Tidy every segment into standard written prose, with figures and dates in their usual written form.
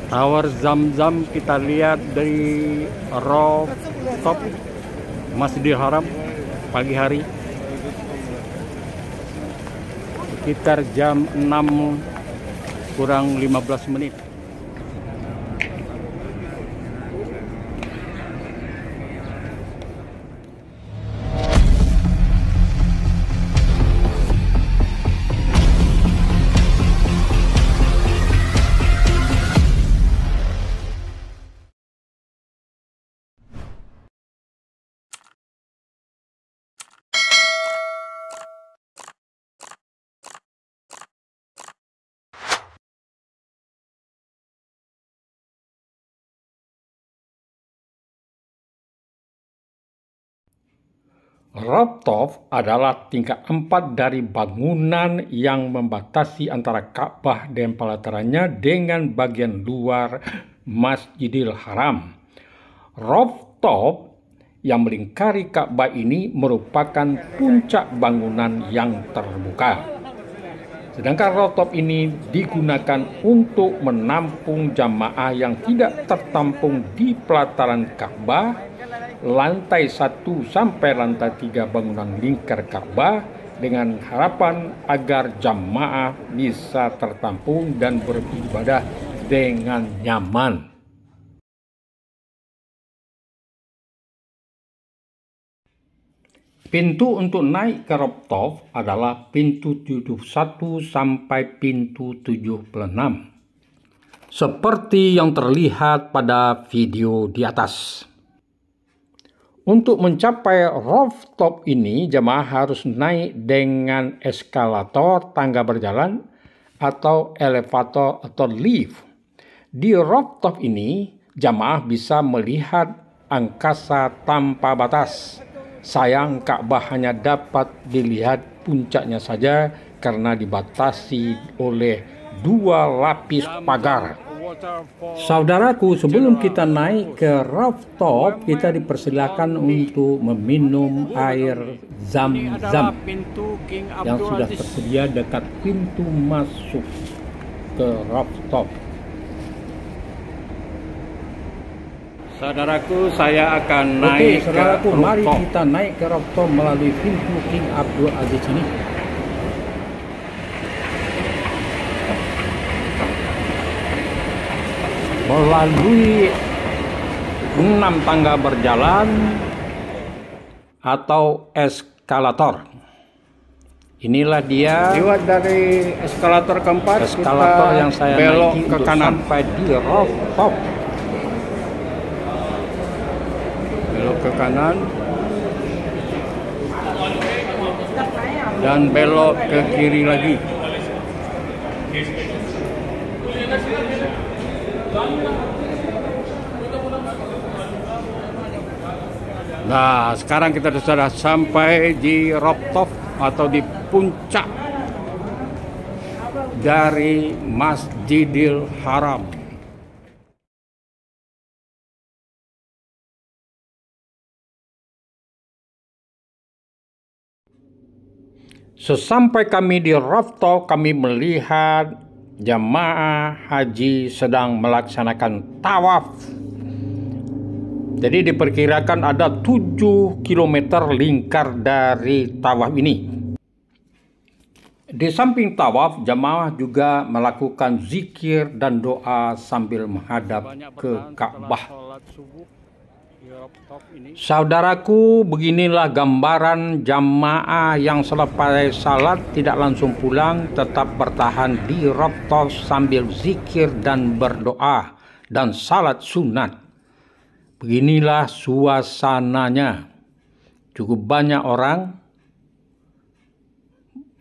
Tower Zam-Zam kita lihat dari rooftop Masjidil Haram pagi hari sekitar jam 6 kurang 15 menit. Rooftop adalah tingkat 4 dari bangunan yang membatasi antara Ka'bah dan pelatarannya dengan bagian luar Masjidil Haram. Rooftop yang melingkari Ka'bah ini merupakan puncak bangunan yang terbuka. Sedangkan rooftop ini digunakan untuk menampung jamaah yang tidak tertampung di pelataran Ka'bah, lantai 1 sampai lantai 3 bangunan lingkar Ka'bah, dengan harapan agar jamaah bisa tertampung dan beribadah dengan nyaman. Pintu untuk naik ke rooftop adalah pintu 71 sampai pintu 76, seperti yang terlihat pada video di atas. Untuk mencapai rooftop ini, jemaah harus naik dengan eskalator, tangga berjalan, atau elevator atau lift. Di rooftop ini, jemaah bisa melihat angkasa tanpa batas. Sayang, Ka'bah hanya dapat dilihat puncaknya saja karena dibatasi oleh 2 lapis pagar. Saudaraku, sebelum kita naik ke rooftop, kita dipersilakan untuk meminum air Zam-Zam yang sudah tersedia dekat pintu masuk ke rooftop. Saudaraku, saya akan naik ke rooftop. Mari kita naik ke rooftop melalui pintu King Abdul Aziz ini. Melalui 6 tangga berjalan atau eskalator. Inilah dia. Lewat dari eskalator keempat, eskalator yang saya belok naiki ke kanan sampai di rooftop. Belok ke kanan dan belok ke kiri lagi. Nah, sekarang kita sudah sampai di rooftop atau di puncak dari Masjidil Haram. Sesampai kami di rooftop, kami melihat jamaah haji sedang melaksanakan tawaf. Jadi diperkirakan ada 7 km lingkar dari tawaf ini. Di samping tawaf, jamaah juga melakukan zikir dan doa sambil menghadap ke Ka'bah. Saudaraku, beginilah gambaran jamaah yang selepas salat tidak langsung pulang, tetap bertahan di rooftop sambil zikir dan berdoa dan salat sunat. Beginilah suasananya. Cukup banyak orang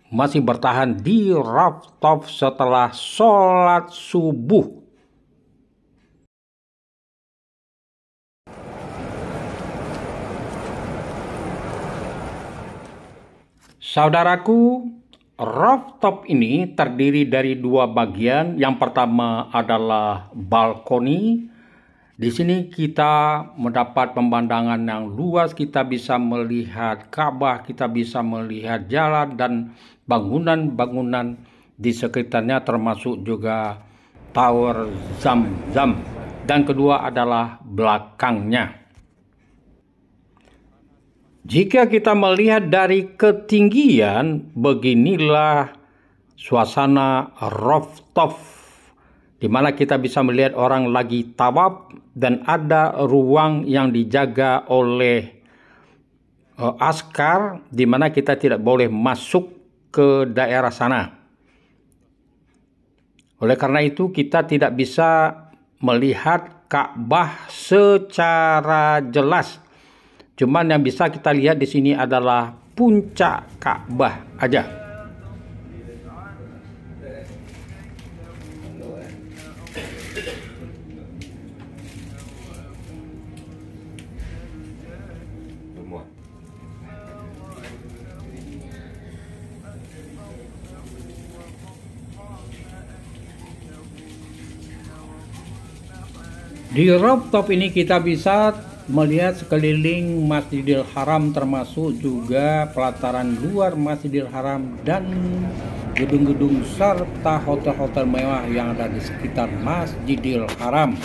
masih bertahan di rooftop setelah sholat subuh. Saudaraku, rooftop ini terdiri dari 2 bagian. Yang pertama adalah balkoni. Di sini kita mendapat pemandangan yang luas, kita bisa melihat Ka'bah, kita bisa melihat jalan dan bangunan-bangunan di sekitarnya, termasuk juga Tower Zam-Zam, dan kedua adalah belakangnya. Jika kita melihat dari ketinggian, beginilah suasana rooftop, di mana kita bisa melihat orang lagi tawaf dan ada ruang yang dijaga oleh askar, di mana kita tidak boleh masuk ke daerah sana. Oleh karena itu kita tidak bisa melihat Ka'bah secara jelas. Cuman yang bisa kita lihat di sini adalah puncak Ka'bah aja. Di rooftop ini kita bisa melihat sekeliling Masjidil Haram, termasuk juga pelataran luar Masjidil Haram dan gedung-gedung serta hotel-hotel mewah yang ada di sekitar Masjidil Haram.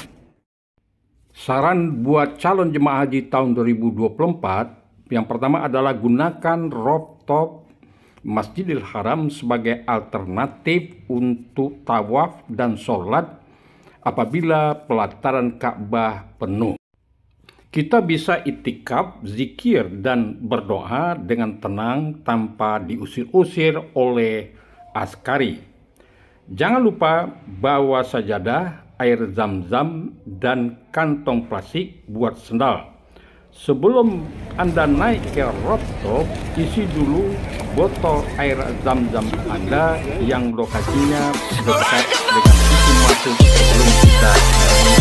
Saran buat calon jemaah haji tahun 2024, yang pertama adalah gunakan rooftop Masjidil Haram sebagai alternatif untuk tawaf dan sholat apabila pelataran Ka'bah penuh. Kita bisa itikaf, zikir, dan berdoa dengan tenang tanpa diusir-usir oleh askari. Jangan lupa bawa sajadah, air zam-zam, dan kantong plastik buat sendal. Sebelum Anda naik ke rooftop, isi dulu botol air zam-zam Anda yang lokasinya dekat dengan pintu masuk sebelum kita naik.